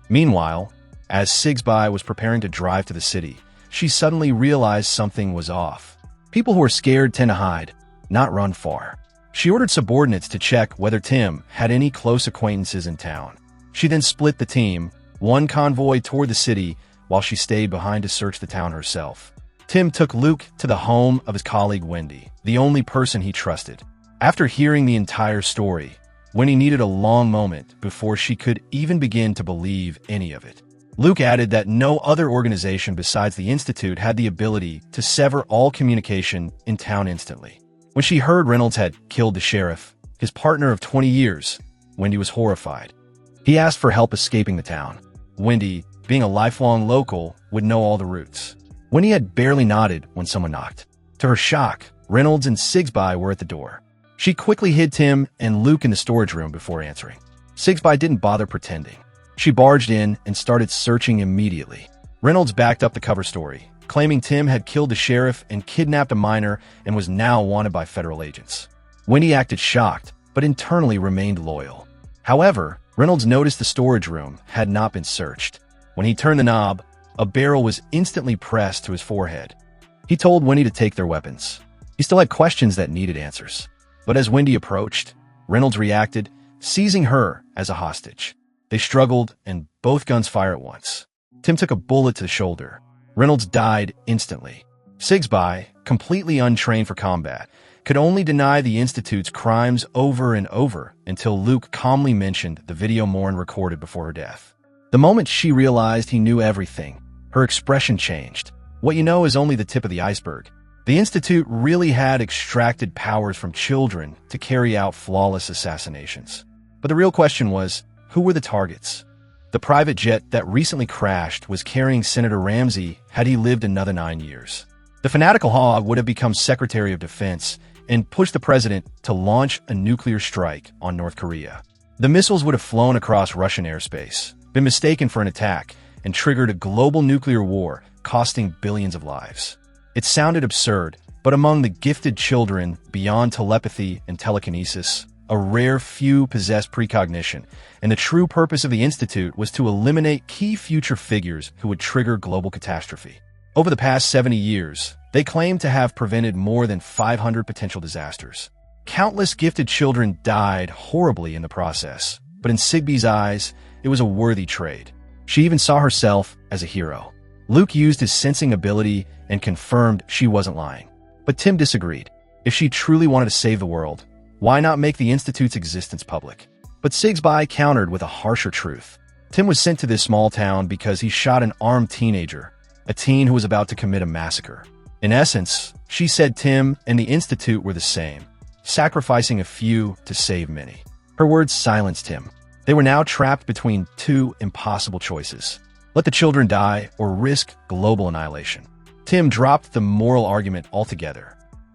Meanwhile, as Sigsby was preparing to drive to the city, she suddenly realized something was off. People who are scared tend to hide, not run far. She ordered subordinates to check whether Tim had any close acquaintances in town. She then split the team, one convoy toward the city, while she stayed behind to search the town herself. Tim took Luke to the home of his colleague Wendy, the only person he trusted. After hearing the entire story, Wendy needed a long moment before she could even begin to believe any of it. Luke added that no other organization besides the Institute had the ability to sever all communication in town instantly. When she heard Reynolds had killed the sheriff, his partner of 20 years, Wendy was horrified. He asked for help escaping the town. Wendy, being a lifelong local, would know all the routes. Wendy had barely nodded when someone knocked. To her shock, Reynolds and Sigsby were at the door. She quickly hid Tim and Luke in the storage room before answering. Sigsby didn't bother pretending. She barged in and started searching immediately. Reynolds backed up the cover story, claiming Tim had killed the sheriff and kidnapped a minor and was now wanted by federal agents. Wendy acted shocked, but internally remained loyal. However, Reynolds noticed the storage room had not been searched. When he turned the knob, a barrel was instantly pressed to his forehead. He told Wendy to take their weapons. He still had questions that needed answers. But as Wendy approached, Reynolds reacted, seizing her as a hostage. They struggled, and both guns fired at once. Tim took a bullet to the shoulder. Reynolds died instantly. Sigsby, completely untrained for combat, could only deny the Institute's crimes over and over until Luke calmly mentioned the video Morn recorded before her death. The moment she realized he knew everything, her expression changed. What you know is only the tip of the iceberg. The Institute really had extracted powers from children to carry out flawless assassinations. But the real question was, who were the targets? The private jet that recently crashed was carrying Senator Ramsey had he lived another 9 years. The fanatical hog would have become Secretary of Defense and pushed the president to launch a nuclear strike on North Korea. The missiles would have flown across Russian airspace, been mistaken for an attack, and triggered a global nuclear war, costing billions of lives. It sounded absurd, but among the gifted children beyond telepathy and telekinesis, a rare few possessed precognition, and the true purpose of the Institute was to eliminate key future figures who would trigger global catastrophe. Over the past 70 years, they claimed to have prevented more than 500 potential disasters. Countless gifted children died horribly in the process, but in Sigby's eyes, it was a worthy trade. She even saw herself as a hero. Luke used his sensing ability and confirmed she wasn't lying. But Tim disagreed. If she truly wanted to save the world, why not make the Institute's existence public? But Sigsby countered with a harsher truth. Tim was sent to this small town because he shot an armed teenager, a teen who was about to commit a massacre. In essence, she said Tim and the Institute were the same, sacrificing a few to save many. Her words silenced him. They were now trapped between two impossible choices: let the children die or risk global annihilation. Tim dropped the moral argument altogether.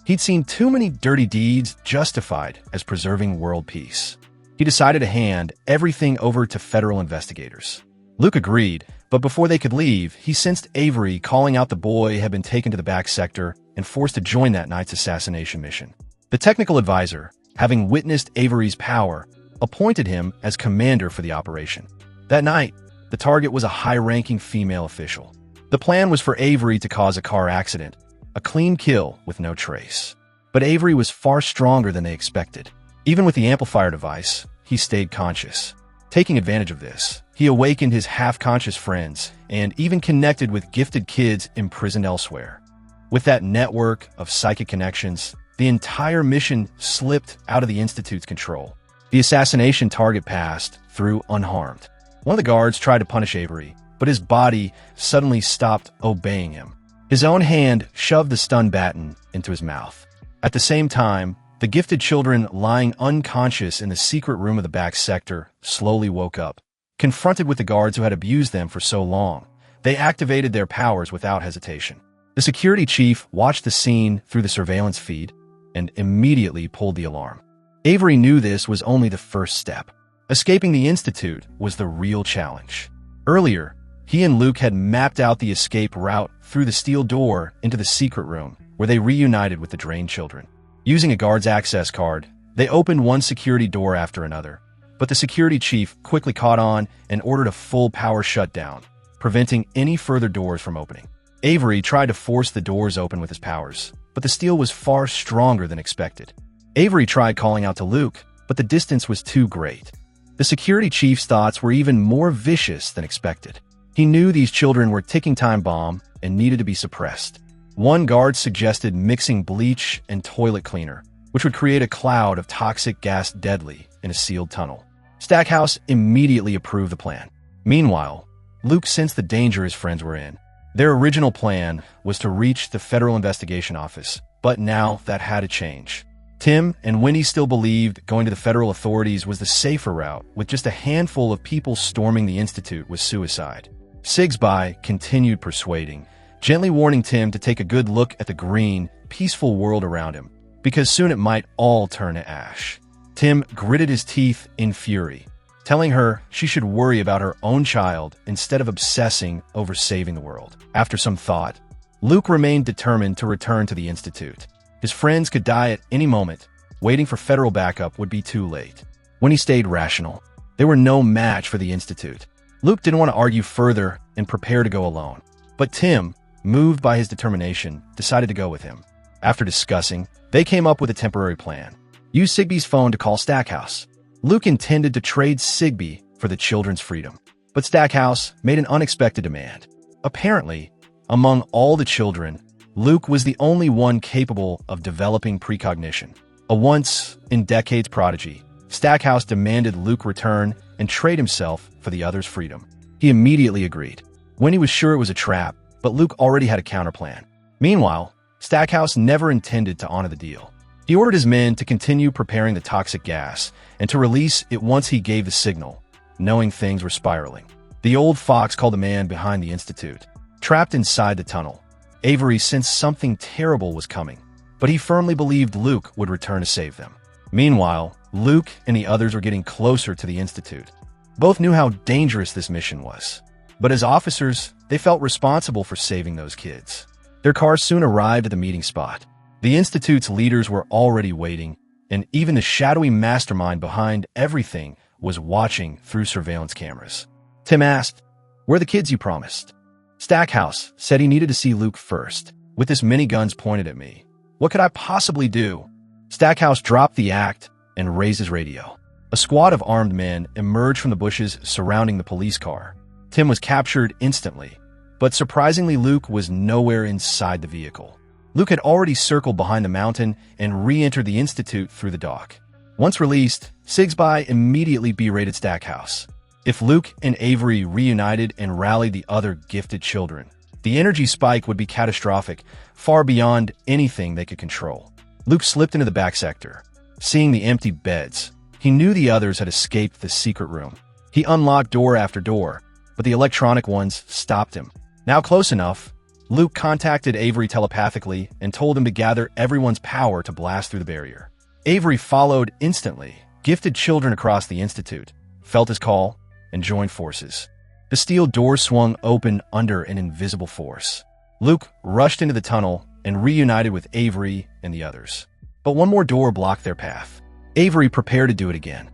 He'd seen too many dirty deeds justified as preserving world peace. He decided to hand everything over to federal investigators. Luke agreed, but before they could leave, he sensed Avery calling out the boy had been taken to the back sector and forced to join that night's assassination mission. The technical advisor, having witnessed Avery's power, appointed him as commander for the operation. That night, the target was a high-ranking female official. The plan was for Avery to cause a car accident, a clean kill with no trace. But Avery was far stronger than they expected. Even with the amplifier device, he stayed conscious. Taking advantage of this, he awakened his half-conscious friends and even connected with gifted kids imprisoned elsewhere. With that network of psychic connections, the entire mission slipped out of the Institute's control. The assassination target passed through unharmed. One of the guards tried to punish Avery, but his body suddenly stopped obeying him. His own hand shoved the stun baton into his mouth. At the same time, the gifted children lying unconscious in the secret room of the back sector slowly woke up. Confronted with the guards who had abused them for so long, they activated their powers without hesitation. The security chief watched the scene through the surveillance feed and immediately pulled the alarm. Avery knew this was only the first step. Escaping the Institute was the real challenge. Earlier, he and Luke had mapped out the escape route through the steel door into the secret room, where they reunited with the drained children. Using a guard's access card, they opened one security door after another, but the security chief quickly caught on and ordered a full power shutdown, preventing any further doors from opening. Avery tried to force the doors open with his powers, but the steel was far stronger than expected. Avery tried calling out to Luke, but the distance was too great. The security chief's thoughts were even more vicious than expected. He knew these children were a ticking time bomb and needed to be suppressed. One guard suggested mixing bleach and toilet cleaner, which would create a cloud of toxic gas deadly in a sealed tunnel. Stackhouse immediately approved the plan. Meanwhile, Luke sensed the danger his friends were in. Their original plan was to reach the Federal Investigation Office, but now that had to change. Tim and Winnie still believed going to the federal authorities was the safer route, with just a handful of people storming the Institute was suicide. Sigsby continued persuading, gently warning Tim to take a good look at the green, peaceful world around him, because soon it might all turn to ash. Tim gritted his teeth in fury, telling her she should worry about her own child instead of obsessing over saving the world. After some thought, Luke remained determined to return to the Institute. His friends could die at any moment. Waiting for federal backup would be too late. When he stayed rational, they were no match for the Institute. Luke didn't want to argue further and prepare to go alone. But Tim, moved by his determination, decided to go with him. After discussing, they came up with a temporary plan. Use Sigby's phone to call Stackhouse. Luke intended to trade Sigby for the children's freedom. But Stackhouse made an unexpected demand. Apparently, among all the children, Luke was the only one capable of developing precognition. A once-in-decades prodigy, Stackhouse demanded Luke return and trade himself for the other's freedom. He immediately agreed. Winnie was sure it was a trap, but Luke already had a counterplan. Meanwhile, Stackhouse never intended to honor the deal. He ordered his men to continue preparing the toxic gas and to release it once he gave the signal, knowing things were spiraling. The old fox called the man behind the institute. Trapped inside the tunnel, Avery sensed something terrible was coming, but he firmly believed Luke would return to save them. Meanwhile, Luke and the others were getting closer to the institute. Both knew how dangerous this mission was, but as officers, they felt responsible for saving those kids. Their cars soon arrived at the meeting spot. The institute's leaders were already waiting, and even the shadowy mastermind behind everything was watching through surveillance cameras. Tim asked, "Where are the kids you promised?" Stackhouse said he needed to see Luke first. With this many guns pointed at me, what could I possibly do? Stackhouse dropped the act and raised his radio. A squad of armed men emerged from the bushes surrounding the police car. Tim was captured instantly, but surprisingly Luke was nowhere inside the vehicle. Luke had already circled behind the mountain and re-entered the institute through the dock. Once released, Sigsby immediately berated Stackhouse. If Luke and Avery reunited and rallied the other gifted children, the energy spike would be catastrophic, far beyond anything they could control. Luke slipped into the back sector. Seeing the empty beds, he knew the others had escaped the secret room. He unlocked door after door, but the electronic ones stopped him. Now close enough, Luke contacted Avery telepathically and told him to gather everyone's power to blast through the barrier. Avery followed instantly, gifted children across the institute, felt his call, and joined forces. The steel door swung open under an invisible force. Luke rushed into the tunnel and reunited with Avery and the others. But one more door blocked their path. Avery prepared to do it again.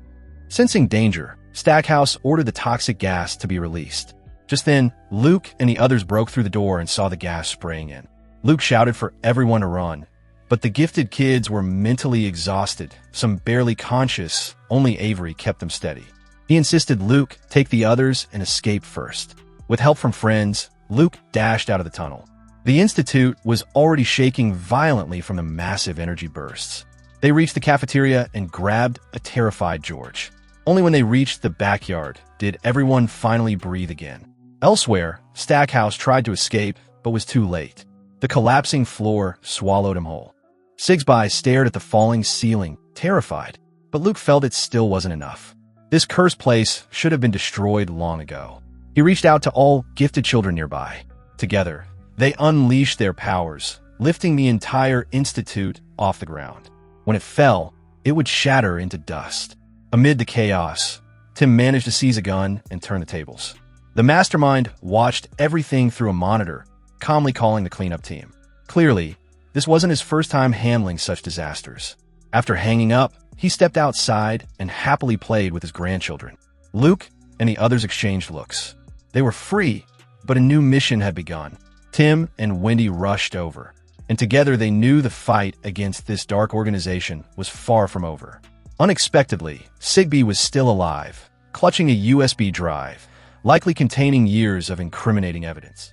Sensing danger, Stackhouse ordered the toxic gas to be released. Just then, Luke and the others broke through the door and saw the gas spraying in. Luke shouted for everyone to run, but the gifted kids were mentally exhausted, some barely conscious. Only Avery kept them steady. He insisted Luke take the others and escape first. With help from friends, Luke dashed out of the tunnel. The institute was already shaking violently from the massive energy bursts. They reached the cafeteria and grabbed a terrified George. Only when they reached the backyard did everyone finally breathe again. Elsewhere, Stackhouse tried to escape, but was too late. The collapsing floor swallowed him whole. Sigsby stared at the falling ceiling, terrified, but Luke felt it still wasn't enough. This cursed place should have been destroyed long ago. He reached out to all gifted children nearby. Together, they unleashed their powers, lifting the entire institute off the ground. When it fell, it would shatter into dust. Amid the chaos, Tim managed to seize a gun and turn the tables. The mastermind watched everything through a monitor, calmly calling the cleanup team. Clearly, this wasn't his first time handling such disasters. After hanging up, he stepped outside and happily played with his grandchildren. Luke and the others exchanged looks. They were free, but a new mission had begun. Tim and Wendy rushed over, and together they knew the fight against this dark organization was far from over. Unexpectedly, Sigby was still alive, clutching a USB drive, likely containing years of incriminating evidence.